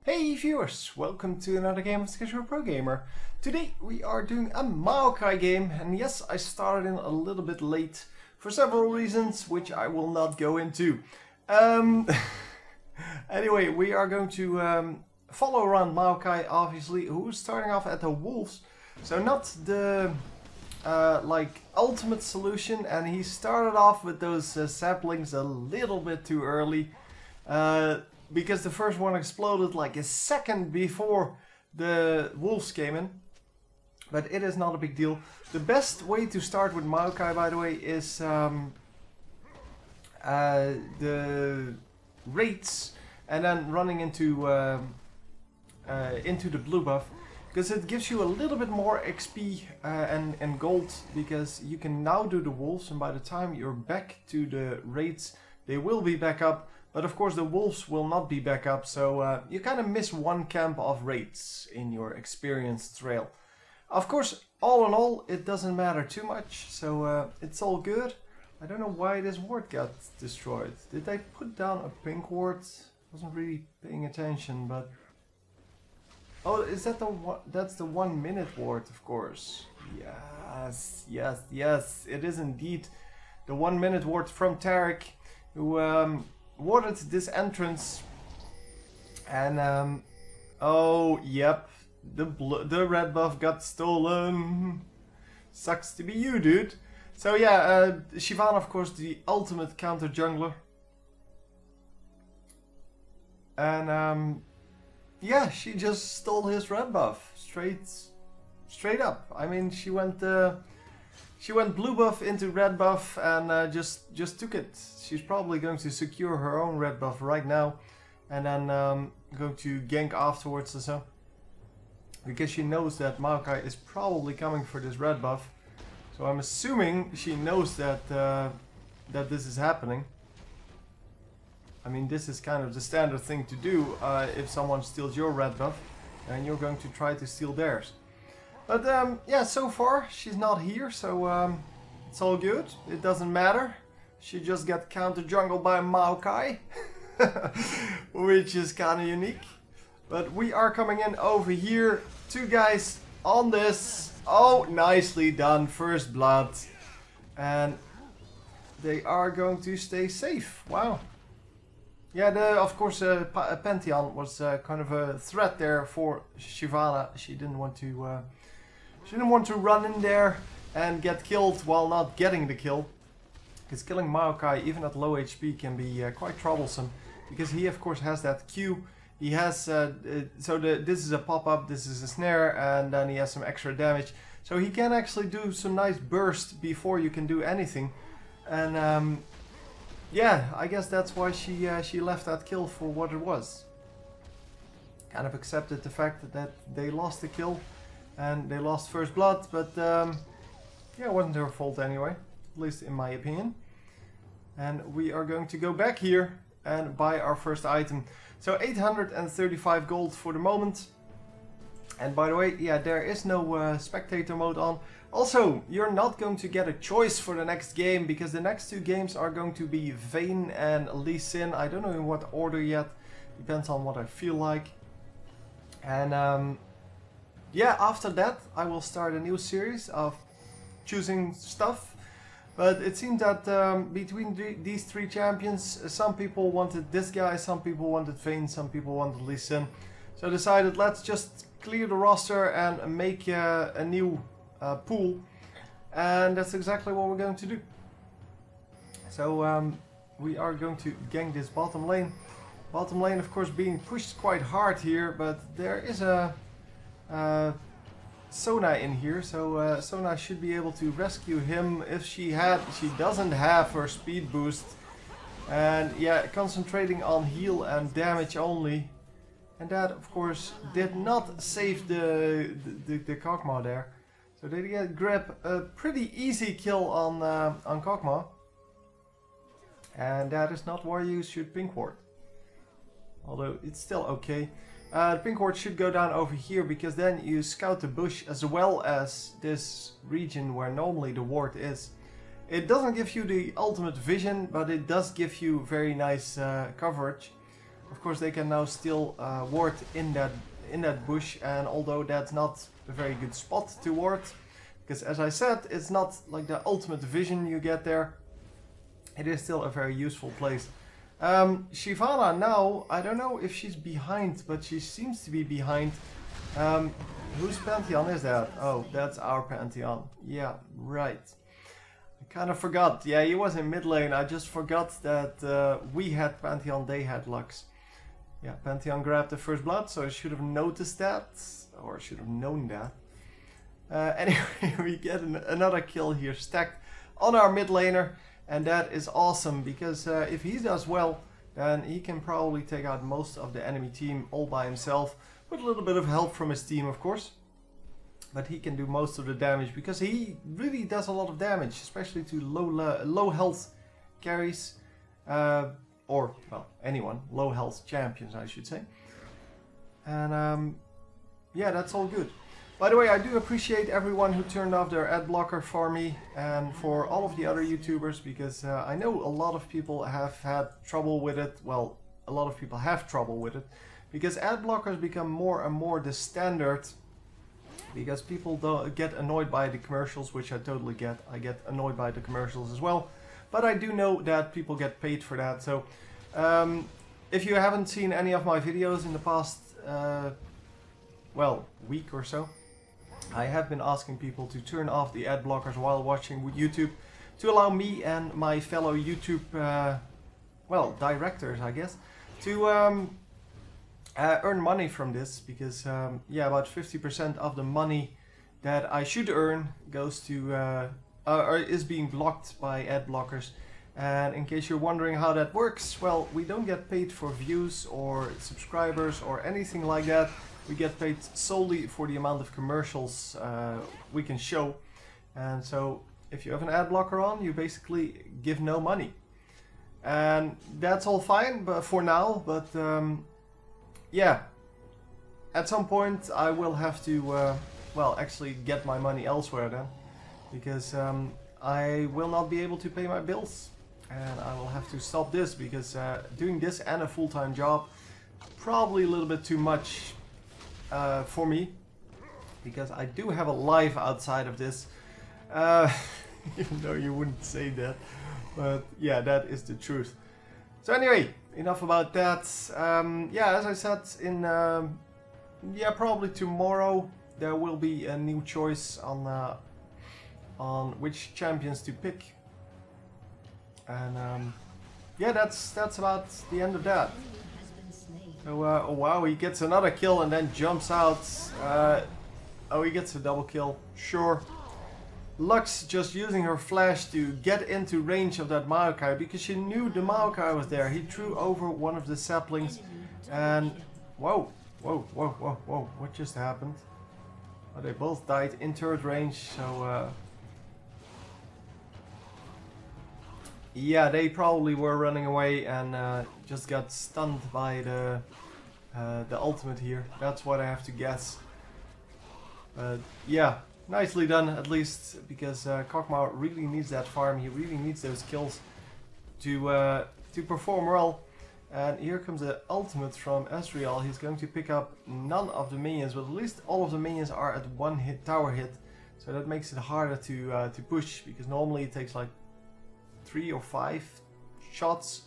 Hey viewers, welcome to another game of Casual Pro Gamer. Today we are doing a Maokai game, and yes, I started in a little bit late for several reasons, which I will not go into. Anyway, we are going to follow around Maokai, obviously, who's starting off at the wolves. So not the like ultimate solution, and he started off with those saplings a little bit too early. Because the first one exploded like a second before the wolves came in. But it is not a big deal. The best way to start with Maokai, by the way, is the raids and then running into the blue buff. Because it gives you a little bit more XP and gold, because you can now do the wolves, and by the time you're back to the raids, they will be back up. But of course the wolves will not be back up, so you kind of miss one camp of raids in your experience trail. Of course, all in all, it doesn't matter too much, so it's all good. I don't know why this ward got destroyed. Did they put down a pink ward? Wasn't really paying attention, but... Oh, is that the one? That's the 1 minute ward, of course. Yes, yes, yes, it is indeed the 1 minute ward from Tarek, who warded this entrance, and oh yep, the red buff got stolen. Sucks to be you, dude. So yeah, Shyvana, of course, the ultimate counter jungler, and yeah, she just stole his red buff straight up. I mean, she went blue buff into red buff and just took it. She's probably going to secure her own red buff right now, and then going to gank afterwards or so. Because she knows that Maokai is probably coming for this red buff. So I'm assuming she knows that that this is happening. I mean, this is kind of the standard thing to do if someone steals your red buff, and you're going to try to steal theirs. But yeah, so far she's not here, so it's all good. It doesn't matter. She just got counter jungled by Maokai, which is kind of unique. But we are coming in over here. Two guys on this. Oh, nicely done. First blood. And they are going to stay safe. Wow. Yeah, of course, Pantheon was kind of a threat there for Shyvana. She didn't want to run in there and get killed while not getting the kill. Because killing Maokai, even at low HP, can be quite troublesome. Because he, of course, has that Q. He has, this is a pop-up, this is a snare, and then he has some extra damage. So he can actually do some nice burst before you can do anything. And yeah, I guess that's why she left that kill for what it was. Kind of accepted the fact that they lost the kill. And they lost first blood, but yeah, it wasn't her fault anyway, at least in my opinion. And we are going to go back here and buy our first item. So 835 gold for the moment. And by the way, yeah, there is no spectator mode on. Also, you're not going to get a choice for the next game, because the next two games are going to be Vayne and Lee Sin. I don't know in what order yet, depends on what I feel like. And yeah, after that I will start a new series of choosing stuff. But it seems that between these three champions, some people wanted this guy, some people wanted Vayne, some people wanted Lee Sin. So I decided, let's just clear the roster and make a new pool. And that's exactly what we're going to do. So we are going to gank this bottom lane. Bottom lane, of course, being pushed quite hard here, but there is a Sona in here, so Sona should be able to rescue him if she doesn't have her speed boost. And yeah, concentrating on heal and damage only. And that, of course, did not save the Kog'Maw there. So they grab a pretty easy kill on Kog'Maw. And that is not where you should pink ward. Although it's still okay. The pink ward should go down over here, because then you scout the bush as well as this region where normally the ward is. It doesn't give you the ultimate vision, but it does give you very nice coverage. Of course, they can now still ward in that bush, and although that's not a very good spot to ward, because as I said, it's not like the ultimate vision you get there, it is still a very useful place. Shyvana now, I don't know if she's behind, but she seems to be behind. Whose Pantheon is that? Oh, that's our Pantheon. Yeah, right. I kind of forgot. Yeah, he was in mid lane. I just forgot that we had Pantheon, they had Lux. Yeah, Pantheon grabbed the first blood, so I should have noticed that, or should have known that. Anyway, we get another kill here stacked on our mid laner, and that is awesome, because if he does well, then he can probably take out most of the enemy team all by himself, with a little bit of help from his team, of course. But he can do most of the damage, because he really does a lot of damage, especially to low health carries, or, well, anyone, low health champions, I should say. And yeah, that's all good. By the way, I do appreciate everyone who turned off their ad blocker for me, and for all of the other YouTubers, because I know a lot of people have had trouble with it. Well, a lot of people have trouble with it, because ad blockers become more and more the standard, because people don't get annoyed by the commercials, which I totally get. I get annoyed by the commercials as well, but I do know that people get paid for that. So if you haven't seen any of my videos in the past well, week or so, I have been asking people to turn off the ad blockers while watching YouTube, to allow me and my fellow YouTube well, directors, I guess, to earn money from this, because yeah, about 50% of the money that I should earn goes to or is being blocked by ad blockers. And in case you're wondering how that works, well, we don't get paid for views or subscribers or anything like that. We get paid solely for the amount of commercials we can show. And so if you have an ad blocker on, you basically give no money. And that's all fine, but for now, but yeah, at some point I will have to, well, actually get my money elsewhere then, because I will not be able to pay my bills, and I will have to stop this, because doing this and a full-time job, probably a little bit too much for me, because I do have a life outside of this, even though you wouldn't say that, but yeah, that is the truth. So anyway, enough about that. Yeah, as I said, in yeah, probably tomorrow there will be a new choice on which champions to pick, and yeah, that's about the end of that. So oh wow, he gets another kill and then jumps out. Oh, he gets a double kill, sure. Lux just using her flash to get into range of that Maokai, because she knew the Maokai was there. He threw over one of the saplings, and whoa, whoa, whoa, whoa, whoa, what just happened? Oh, they both died in turret range, so yeah, they probably were running away and just got stunned by the ultimate here. That's what I have to guess. But yeah, nicely done, at least, because Kokmar really needs that farm. He really needs those kills to perform well. And here comes the ultimate from Ezreal. He's going to pick up none of the minions, but at least all of the minions are at one hit, tower hit. So that makes it harder to push, because normally it takes like 3 or 5 shots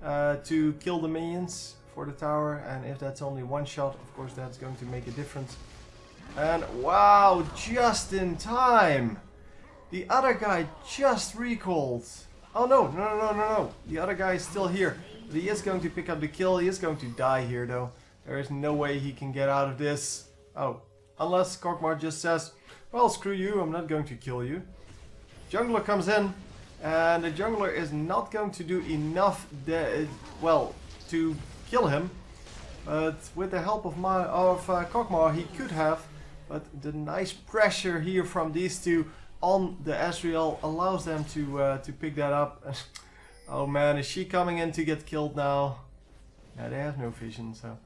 to kill the minions for the tower. And if that's only one shot, of course that's going to make a difference. And wow, just in time! The other guy just recalled. Oh no, no, no, no, no, no. The other guy is still here. But he is going to pick up the kill. He is going to die here though. There is no way he can get out of this. Oh, unless Kokmar just says, well, screw you, I'm not going to kill you. Jungler comes in, and the jungler is not going to do enough, well, to kill him. But with the help of Kokmar, he could have. But the nice pressure here from these two on the Ezreal allows them to pick that up. Oh man, is she coming in to get killed now? Yeah, they have no vision, so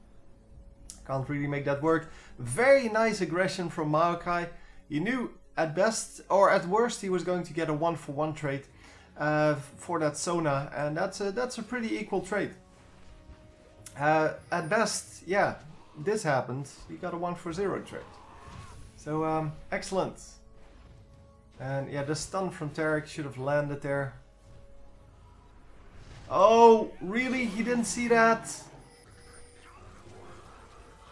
can't really make that work. Very nice aggression from Maokai. He knew at best, or at worst, he was going to get a 1-for-1 trade for that Sona, and that's a pretty equal trade. At best, yeah, this happened. He got a 1-for-0 trade. So, excellent. And yeah, the stun from Tarek should have landed there. Oh, really? He didn't see that?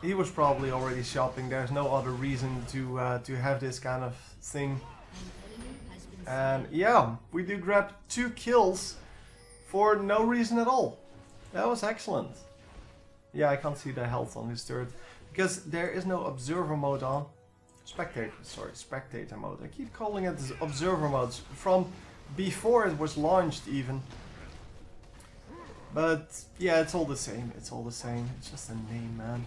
He was probably already shopping. There's no other reason to have this kind of thing. And yeah, we do grab 2 kills for no reason at all. That was excellent. Yeah, I can't see the health on his turret because there is no observer mode on. Spectator mode. I keep calling it observer modes from before it was launched even. But yeah, it's all the same. It's all the same. It's just a name, man.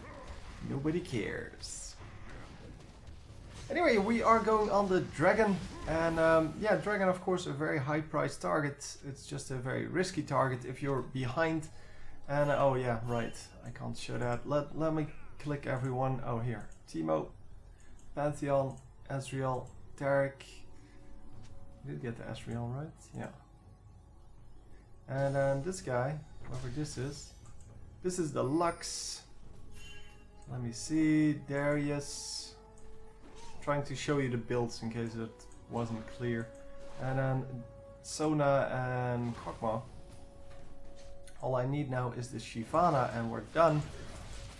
Nobody cares. Anyway, we are going on the Dragon. And yeah, Dragon, of course, a very high price target. It's just a very risky target if you're behind. And oh yeah, right. I can't show that. Let me click everyone. Oh, here. Teemo, Pantheon, Ezreal, Tarek. Did get the Ezreal, right? Yeah. And then this guy, whoever this is the Lux. Let me see, Darius. Trying to show you the builds in case it wasn't clear. And then Sona and Kokma. All I need now is the Shyvana and we're done.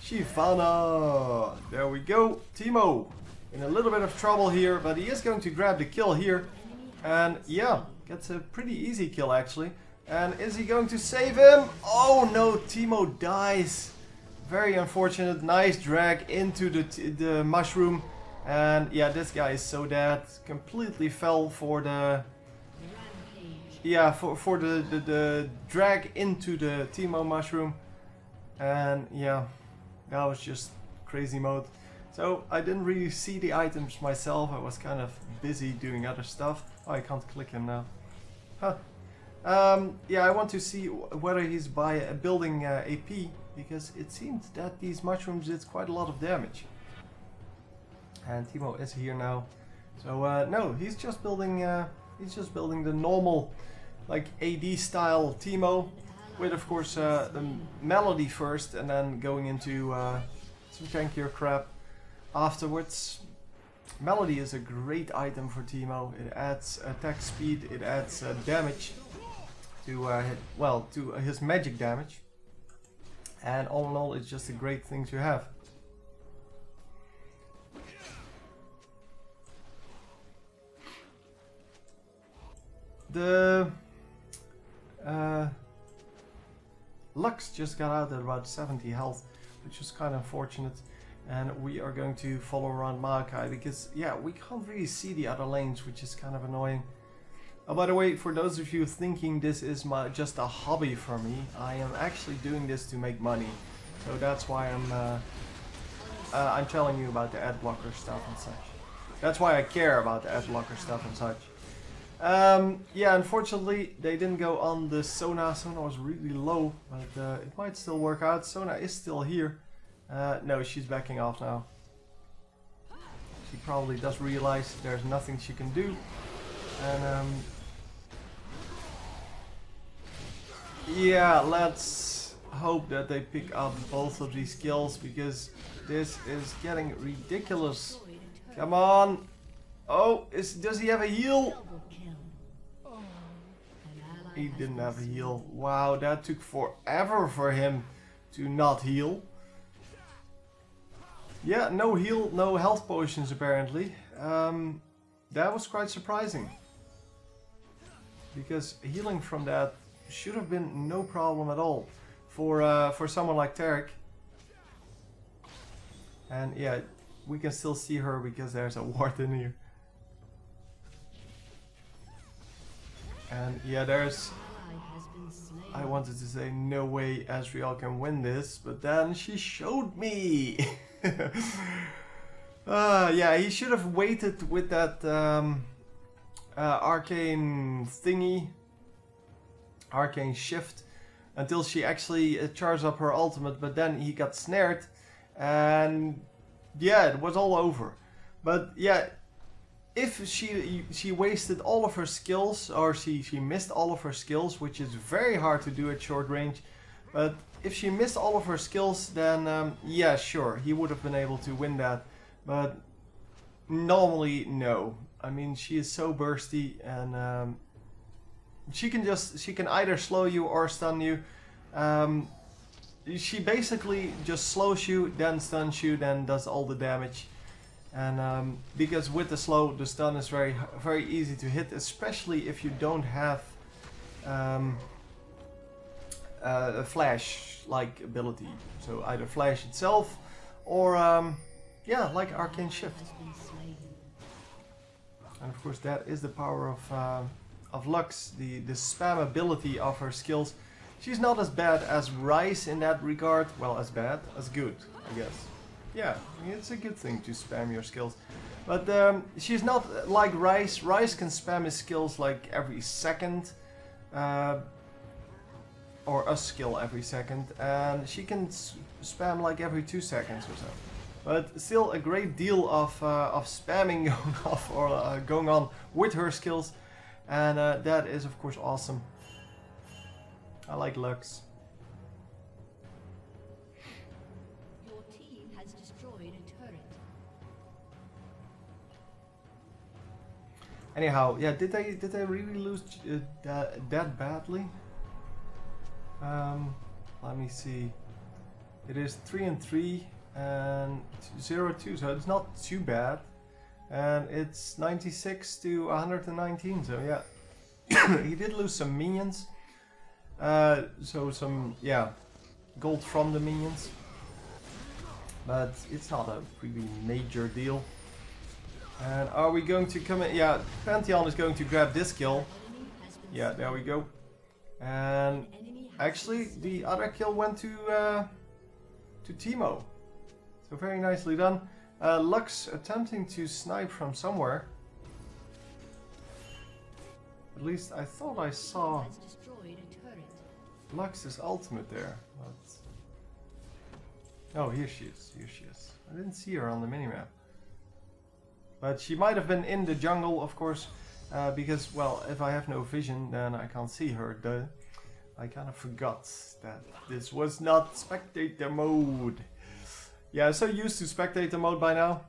Shyvana! There we go. Teemo in a little bit of trouble here, but he is going to grab the kill here. And yeah, gets a pretty easy kill actually. And is he going to save him? Oh no, Teemo dies. Very unfortunate. Nice drag into the mushroom. And yeah, this guy is so dead. Completely fell for the... Yeah, for the drag into the Teemo mushroom. And yeah, that was just crazy mode. So I didn't really see the items myself. I was kind of busy doing other stuff. Oh, I can't click him now. Huh. Yeah, I want to see whether he's building AP, because it seems that these mushrooms did quite a lot of damage. And Teemo is here now, so no, he's just building the normal, like AD style Teemo, with of course the Melody first, and then going into some tankier crap afterwards. Melody is a great item for Teemo. It adds attack speed, it adds damage to his magic damage, and all in all it's just a great thing to have. The Lux just got out at about 70 health, which is kind of unfortunate, and we are going to follow around Maokai because yeah, we can't really see the other lanes, which is kind of annoying. Oh, by the way, for those of you thinking this is just a hobby for me, I am actually doing this to make money. So that's why I'm telling you about the ad blocker stuff and such. That's why I care about the ad blocker stuff and such. Yeah, unfortunately they didn't go on the Sona. Sona was really low, but it might still work out. Sona is still here. No, she's backing off now. She probably does realize there's nothing she can do. And yeah, let's hope that they pick up both of these kills, because this is getting ridiculous. Come on. Oh, does he have a heal? He didn't have a heal. Wow, that took forever for him to not heal. Yeah, no heal, no health potions apparently. That was quite surprising, because healing from that should have been no problem at all for someone like Tarek. And yeah, we can still see her because there's a ward in here. And yeah, I wanted to say no way Ezreal can win this, but then she showed me. Yeah, he should have waited with that arcane thingy, arcane shift, until she actually charged up her ultimate, but then he got snared, and yeah, it was all over. But yeah, if she wasted all of her skills, or she missed all of her skills, which is very hard to do at short range, But if she missed all of her skills, then yeah, sure, he would have been able to win that. But normally, no. I mean, she is so bursty, and she can either slow you or stun you. She basically just slows you, then stuns you, then does all the damage. And because with the slow, the stun is very easy to hit, especially if you don't have a flash-like ability. So either flash itself, or yeah, like arcane shift. And of course, that is the power of Lux, the spam ability of her skills. She's not as bad as Rice in that regard. Well, as bad as good, I guess. Yeah, I mean, it's a good thing to spam your skills. But she's not like Rice. Rice can spam his skills like every second. Or a skill every second. And she can spam like every 2 seconds or so. But still a great deal of spamming going off or going on with her skills. And that is of course awesome. I like Lux. Your team has destroyed a turret. Anyhow, yeah, did they really lose that badly? Let me see. It is 3-3 and 0-2, so it's not too bad. And it's 96 to 119, so yeah. He did lose some minions. So some, yeah, gold from the minions. But it's not a really major deal. And are we going to come in? Yeah, Pantheon is going to grab this kill. Yeah, there we go. And actually, the other kill went to Teemo. So very nicely done. Lux attempting to snipe from somewhere. At least I thought I saw Lux's ultimate there. But oh, here she is. Here she is. I didn't see her on the minimap. But she might have been in the jungle, of course. Because, well, if I have no vision, then I can't see her. I kind of forgot that this was not spectator mode. Yeah, so used to spectator mode by now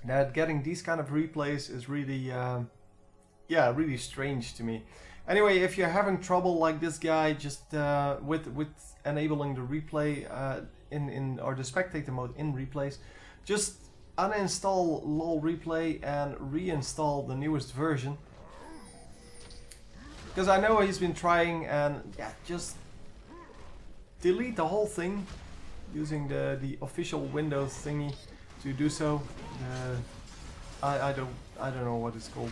that getting these kind of replays is really, yeah, really strange to me. Anyway, if you're having trouble like this guy, just with enabling the replay or the spectator mode in replays, just uninstall LOL replay and reinstall the newest version. Because I know he's been trying, and yeah, just delete the whole thing using the official Windows thingy to do so. I don't know what it's called.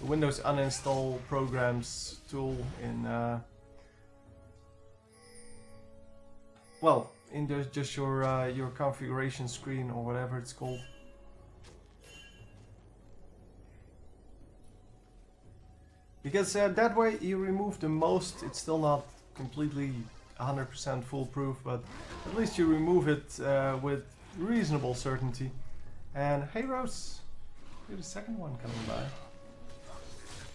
The Windows uninstall programs tool in well, in just your configuration screen or whatever it's called. Because that way you remove the most. It's still not completely 100% foolproof, but at least you remove it with reasonable certainty. And hey Rose, you're the second one coming by.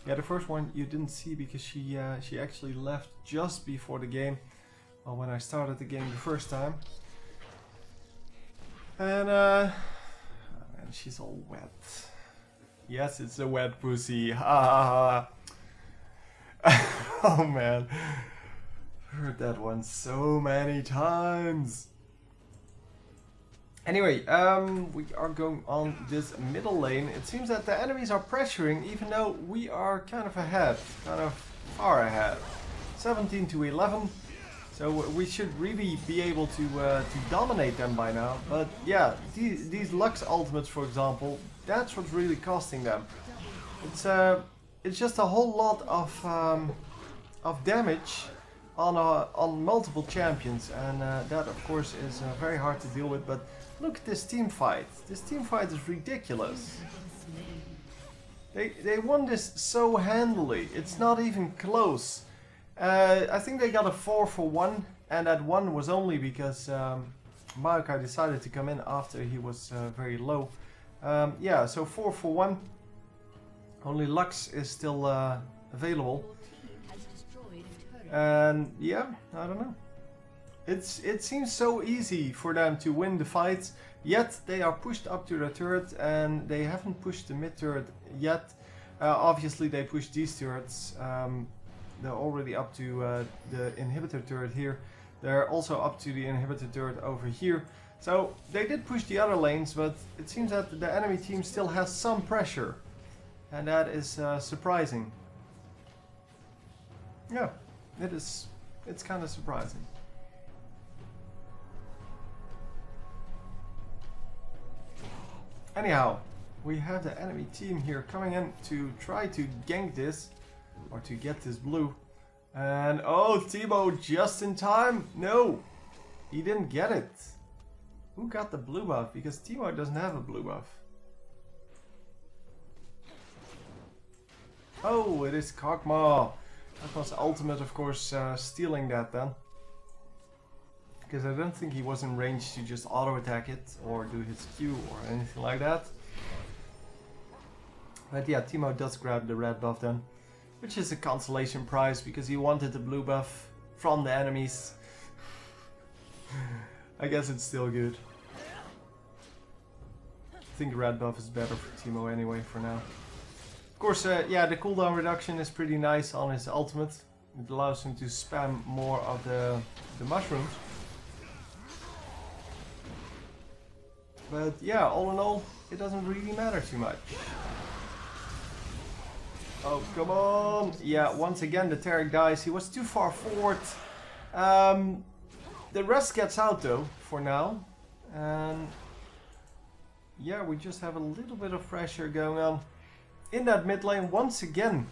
Yeah, the first one you didn't see because she actually left just before the game. Well, when I started the game the first time. And man, she's all wet. Yes, it's a wet pussy. Ha ha ha. Oh man, heard that one so many times. Anyway, we are going on this middle lane. It seems that the enemies are pressuring, even though we are kind of ahead, kind of far ahead. 17 to 11, so we should really be able to dominate them by now. But yeah, these Lux ultimates, for example, that's what's really costing them. It's just a whole lot of damage on multiple champions, and that of course is very hard to deal with. But look at this team fight. This team fight is ridiculous. They won this so handily. It's not even close. I think they got a 4-for-1, and that one was only because Maokai decided to come in after he was very low. Yeah, so 4-for-1. Only Lux is still available. And yeah, I don't know. It seems so easy for them to win the fights, yet they are pushed up to the turret and they haven't pushed the mid turret yet. Obviously they pushed these turrets. They're already up to the inhibitor turret here. They're also up to the inhibitor turret over here. So they did push the other lanes, but it seems that the enemy team still has some pressure. And that is surprising. Yeah, it is. It's kind of surprising. Anyhow, we have the enemy team here coming in to try to gank this, or to get this blue. And oh, Teemo just in time? No, he didn't get it. Who got the blue buff? Because Teemo doesn't have a blue buff. Oh, it is Kog'Maw. That was ultimate, of course, stealing that then. Because I don't think he was in range to just auto attack it or do his Q or anything like that. But yeah, Teemo does grab the red buff then, which is a consolation prize because he wanted the blue buff from the enemies. I guess it's still good. I think red buff is better for Teemo anyway for now. Of course, yeah, the cooldown reduction is pretty nice on his ultimate. It allows him to spam more of the mushrooms. But yeah, all in all, it doesn't really matter too much. Oh, come on! Yeah, once again the Tarek dies. He was too far forward. The rest gets out though, for now. And yeah, we just have a little bit of pressure going on. In that mid lane, once again,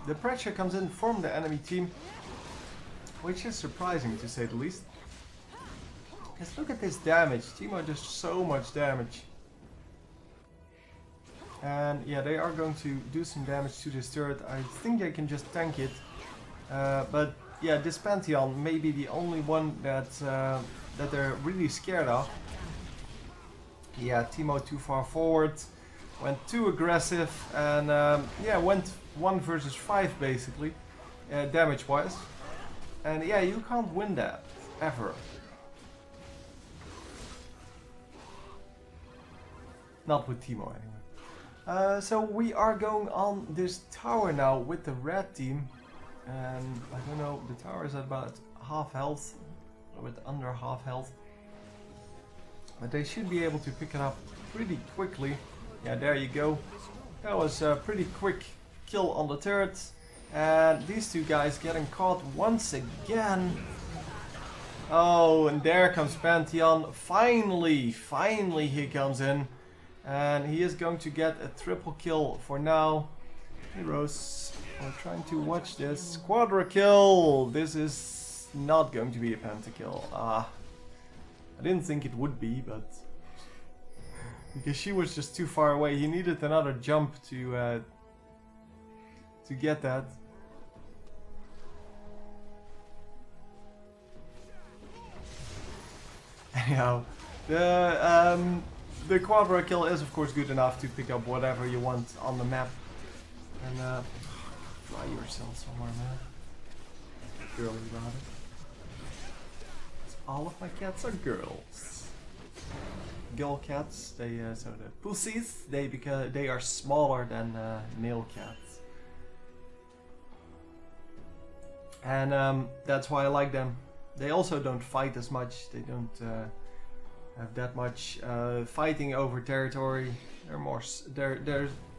the pressure comes in from the enemy team. Which is surprising to say the least. Because look at this damage. Teemo does so much damage. And yeah, they are going to do some damage to this turret. I think they can just tank it. But yeah, this Pantheon may be the only one that they're really scared of. Yeah, Teemo too far forward. Went too aggressive. And yeah, went 1 versus 5 basically. Damage wise. And yeah, you can't win that. Ever. Not with Teemo anyway. So we are going on this tower now with the red team. And I don't know, the tower is at about half health. A bit under half health. But they should be able to pick it up pretty quickly. Yeah, there you go. That was a pretty quick kill on the turret. And these two guys getting caught once again. Oh, and there comes Pantheon. Finally he comes in. And he is going to get a triple kill for now. Heroes are trying to watch this. Quadra kill! This is not going to be a pentakill. I didn't think it would be, but... because she was just too far away. He needed another jump to get that. Anyhow, the quadra kill is of course good enough to pick up whatever you want on the map. And try yourself somewhere, man. Girly about it. All of my cats are girls. Girl cats, they so the pussies, they are smaller than male cats. And that's why I like them. They also don't fight as much. They don't have that much fighting over territory. They're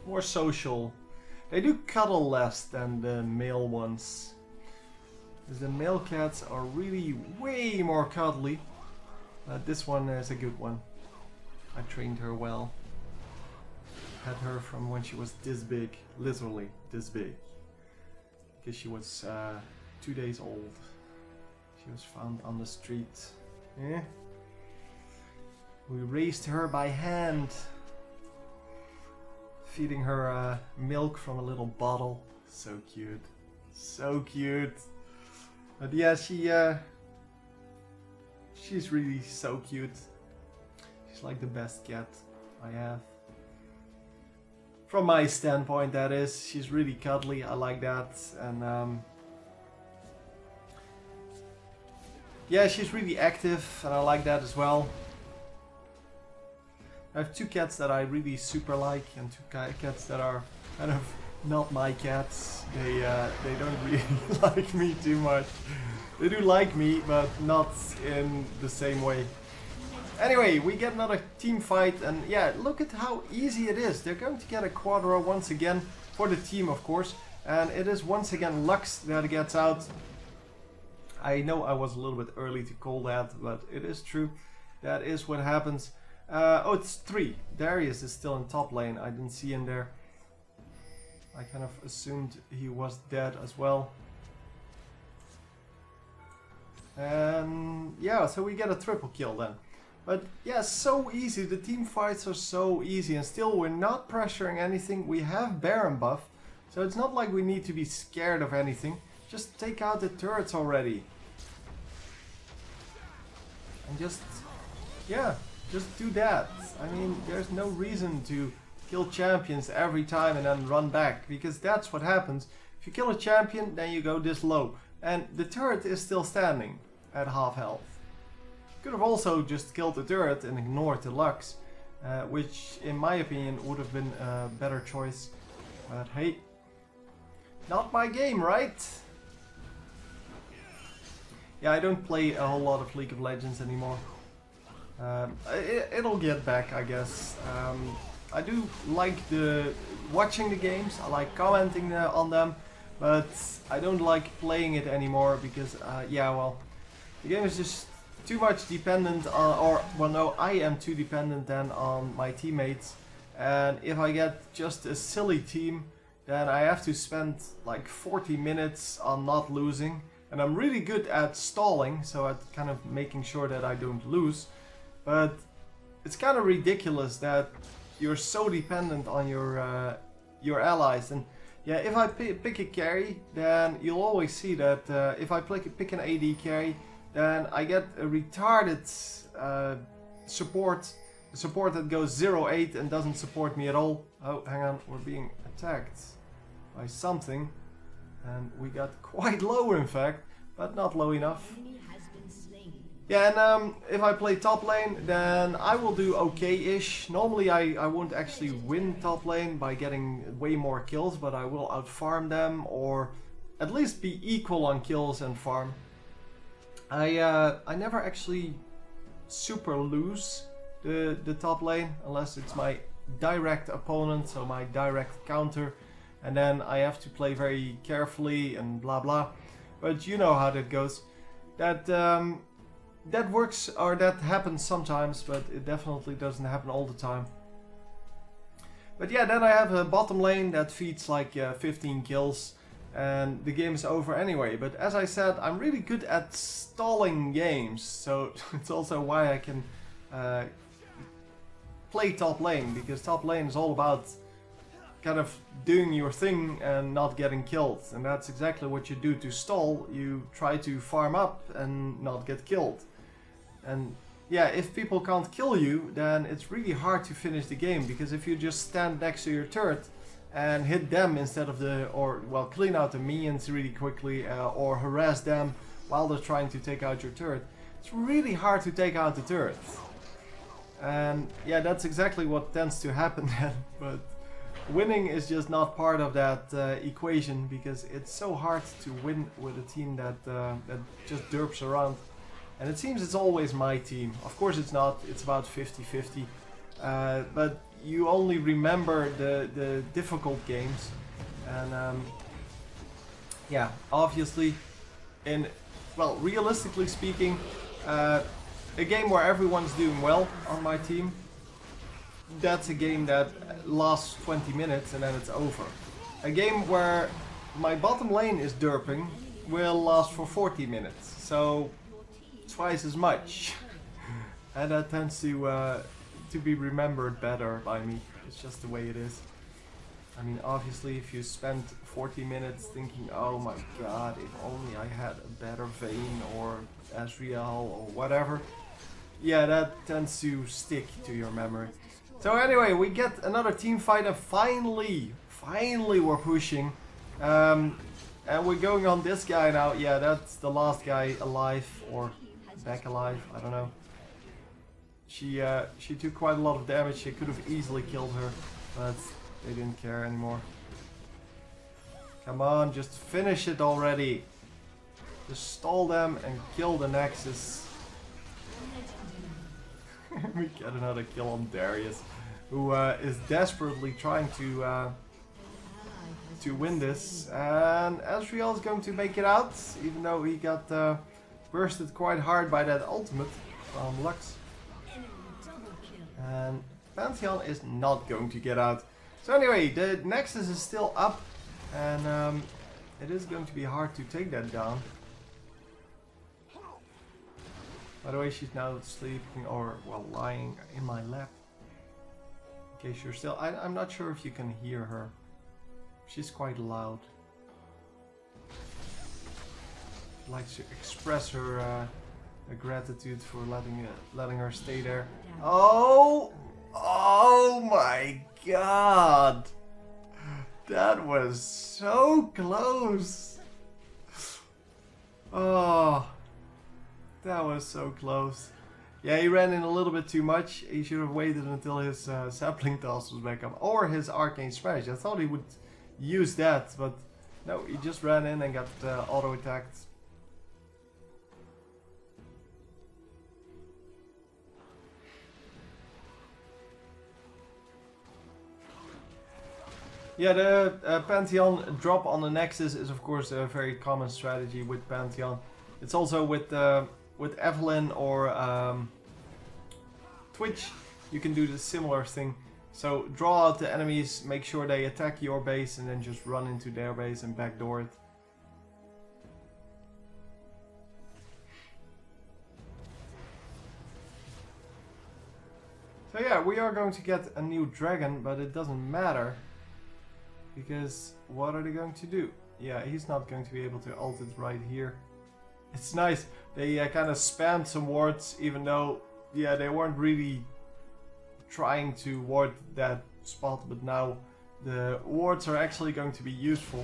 more social. They do cuddle less than the male ones. Because the male cats are really way more cuddly. This one is a good one. I trained her well. Had her from when she was this big. Literally this big. Because she was 2 days old. She was found on the street. Yeah. We raised her by hand. Feeding her milk from a little bottle. So cute. So cute. But yeah, she's really so cute. She's like the best cat I have. From my standpoint, that is. She's really cuddly. I like that. And Yeah, she's really active, and I like that as well. I have 2 cats that I really super like, and 2 cats that are kind of not my cats. They don't really like me too much. They do like me, but not in the same way. Anyway, we get another team fight, and yeah, look at how easy it is. They're going to get a Quadra once again for the team, of course, and it is once again Lux that gets out. I know I was a little bit early to call that, but it is true. That is what happens. Oh, it's 3. Darius is still in top lane. I didn't see him there. I kind of assumed he was dead as well. And yeah, so we get a triple kill then. But yeah, so easy. The team fights are so easy, and still we're not pressuring anything. We have Baron buff, so it's not like we need to be scared of anything. Just take out the turrets already. And just, yeah, just do that. I mean, there's no reason to kill champions every time and then run back, because that's what happens. If you kill a champion, then you go this low. And the turret is still standing at half health. Could have also just killed the turret and ignored the Lux, which in my opinion would have been a better choice. But hey, not my game, right? Yeah, I don't play a whole lot of League of Legends anymore. It'll get back, I guess. I do like watching the games, I like commenting on them, but I don't like playing it anymore because, yeah, well, the game is just too much dependent on, or, well, no, I am too dependent then on my teammates, and if I get just a silly team, then I have to spend like 40 minutes on not losing, and I'm really good at stalling, so at kind of making sure that I don't lose, but it's kind of ridiculous that you're so dependent on your allies. And yeah, if I pick a carry, then you'll always see that if I pick an AD carry, then I get a retarded support that goes 0-8 and doesn't support me at all. Oh, hang on, we're being attacked by something, and we got quite low in fact, but not low enough. Yeah, and if I play top lane, then I will do okay-ish. Normally I won't actually win top lane by getting way more kills, but I will outfarm them, or at least be equal on kills and farm. I never actually super lose the top lane, unless it's my direct opponent, so my direct counter, and then I have to play very carefully and blah blah. But you know how that goes. That works, or that happens sometimes, but it definitely doesn't happen all the time. But yeah, then I have a bottom lane that feeds like 15 kills, and the game is over anyway. But as I said, I'm really good at stalling games, so it's also why I can play top lane, because top lane is all about kind of doing your thing and not getting killed, and that's exactly what you do to stall. You try to farm up and not get killed. And yeah, if people can't kill you, then it's really hard to finish the game, because if you just stand next to your turret and hit them instead of or well, clean out the minions really quickly, or harass them while they're trying to take out your turret, it's really hard to take out the turret. And yeah, that's exactly what tends to happen then, but winning is just not part of that equation, because it's so hard to win with a team that just derps around. And it seems it's always my team. Of course it's not, it's about 50-50. But you only remember the difficult games. And yeah, obviously, well, realistically speaking, a game where everyone's doing well on my team, that's a game that lasts 20 minutes and then it's over. A game where my bottom lane is derping will last for 40 minutes. So twice as much, and that tends to be remembered better by me. It's just the way it is. I mean, obviously, if you spend 40 minutes thinking, oh my god, if only I had a better Vayne or Ezreal or whatever, yeah, that tends to stick to your memory. So anyway, we get another team fight, and finally we're pushing. And we're going on this guy now. Yeah, that's the last guy alive, or back alive. I don't know. She took quite a lot of damage. She could have easily killed her, but they didn't care anymore. Come on, just finish it already. Just stall them and kill the Nexus. We get another kill on Darius, who is desperately trying to win this. And Ezreal is going to make it out, even though he got bursted quite hard by that ultimate from Lux. And Pantheon is not going to get out. So anyway, the Nexus is still up, and it is going to be hard to take that down. By the way, she's now sleeping, or well, lying in my lap. In case you're still... I'm not sure if you can hear her. She's quite loud. She likes to express her gratitude for letting her stay there. Oh! Oh my god! That was so close! Oh, that was so close. Yeah, he ran in a little bit too much. He should have waited until his sapling toss was back up. Or his arcane smash. I thought he would use that, but no, he just ran in and got auto-attacked. Yeah, the Pantheon drop on the Nexus is of course a very common strategy with Pantheon. It's also with Evelynn or Twitch, you can do the similar thing. So draw out the enemies, make sure they attack your base, and then just run into their base and backdoor it. So yeah, we are going to get a new dragon, but it doesn't matter. Because what are they going to do? Yeah, he's not going to be able to ult it right here. It's nice. They kind of spammed some wards, even though, yeah, they weren't really trying to ward that spot, but now the wards are actually going to be useful.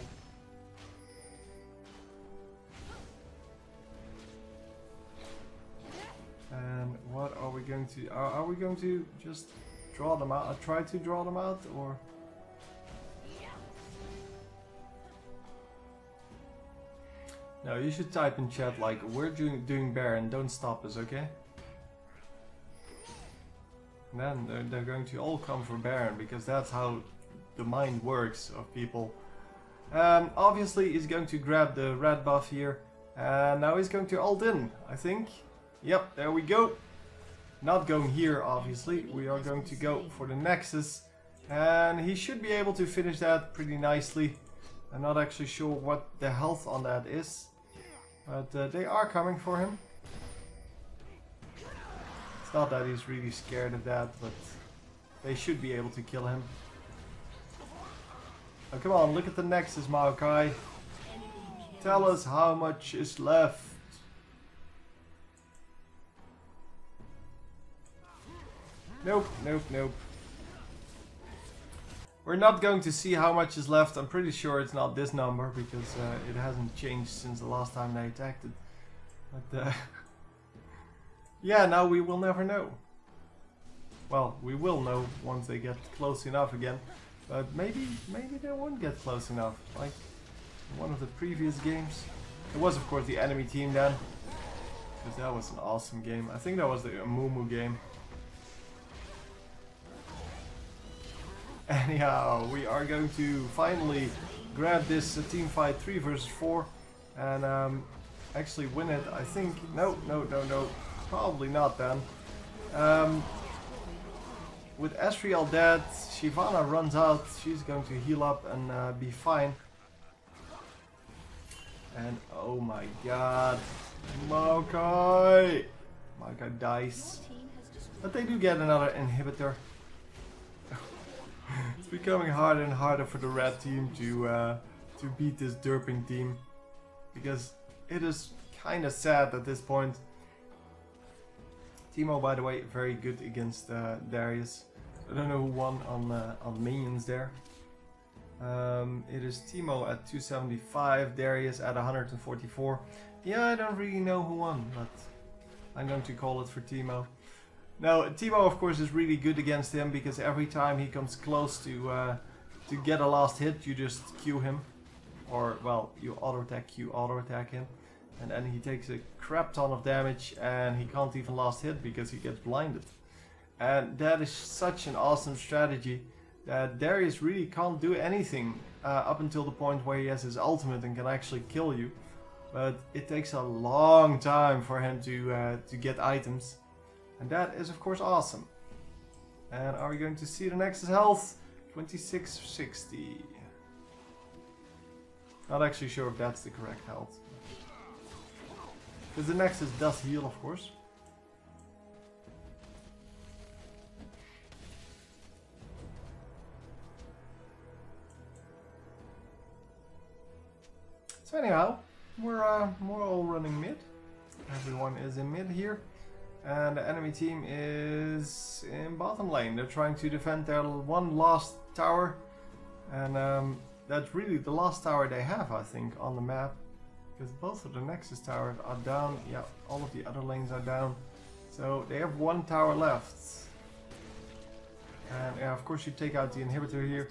And what are we going to... Are we going to just draw them out? Try to draw them out, or... No, you should type in chat like, we're doing Baron, don't stop us, okay? And then they're going to all come for Baron, because that's how the mind works of people. Obviously he's going to grab the red buff here, and now he's going to ult in, I think. Yep, there we go. Not going here, obviously. We are going to go for the Nexus, and he should be able to finish that pretty nicely. I'm not actually sure what the health on that is. But they are coming for him. It's not that he's really scared of that, but they should be able to kill him. Oh, come on, look at the Nexus, Maokai. Tell us how much is left. Nope, nope, nope. We're not going to see how much is left. I'm pretty sure it's not this number, because it hasn't changed since the last time they attacked it. But yeah, now we will never know. Well, we will know once they get close enough again. But maybe they won't get close enough. Like in one of the previous games. It was of course the enemy team then. Because that was an awesome game. I think that was the Amumu game. Anyhow, we are going to finally grab this team fight 3 versus 4 and actually win it, I think. No, probably not then. With Ezreal dead, Shyvana runs out, she's going to heal up and be fine. And oh my god, Maokai! Maokai dies. But they do get another inhibitor. It's becoming harder and harder for the red team to beat this derping team, because it is kind of sad at this point. Teemo, by the way, very good against Darius. I don't know who won on minions there. It is Teemo at 275, Darius at 144. Yeah, I don't really know who won, but I'm going to call it for Teemo. Now, Teemo, of course, is really good against him because every time he comes close to get a last hit, you just Q him. Or, well, you auto-attack, Q auto-attack him. And then he takes a crap ton of damage and he can't even last hit because he gets blinded. And that is such an awesome strategy that Darius really can't do anything up until the point where he has his ultimate and can actually kill you. But it takes a long time for him to get items. And that is of course awesome. And are we going to see the Nexus health? 2660. Not actually sure if that's the correct health. Because the Nexus does heal, of course. So anyhow, we're all running mid. Everyone is in mid here. And the enemy team is in bottom lane. They're trying to defend their one last tower. And that's really the last tower they have, I think, on the map. Because both of the Nexus towers are down. Yeah, all of the other lanes are down. So they have one tower left. And yeah, of course you take out the inhibitor here.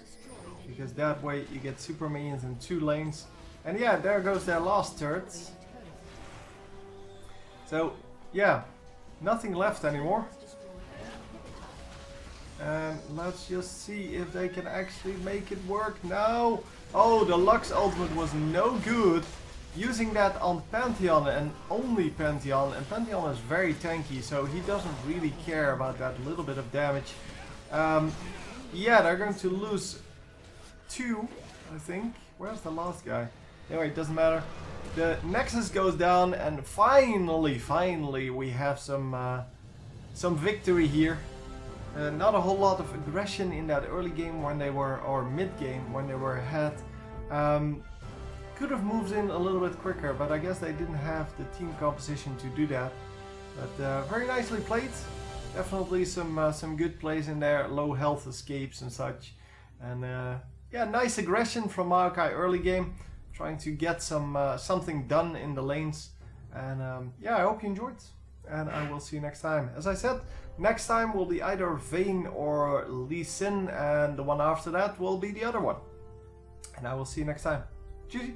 Because that way you get super minions in 2 lanes. And yeah, there goes their last turret. So yeah, nothing left anymore. And let's just see if they can actually make it work now. Oh, the Lux ultimate was no good. Using that on Pantheon and only Pantheon. And Pantheon is very tanky, so he doesn't really care about that little bit of damage. Yeah, they're going to lose 2, I think. Where's the last guy? Anyway, it doesn't matter. The Nexus goes down and finally we have some victory here. Not a whole lot of aggression in that early game when they were, or mid game when they were ahead. Could have moved in a little bit quicker, but I guess they didn't have the team composition to do that. But very nicely played. Definitely some good plays in there, low health escapes and such. And yeah, nice aggression from Maokai early game, trying to get something done in the lanes. And yeah, I hope you enjoyed. And I will see you next time. As I said, next time will be either Vayne or Lee Sin, and the one after that will be the other one. And I will see you next time. GG.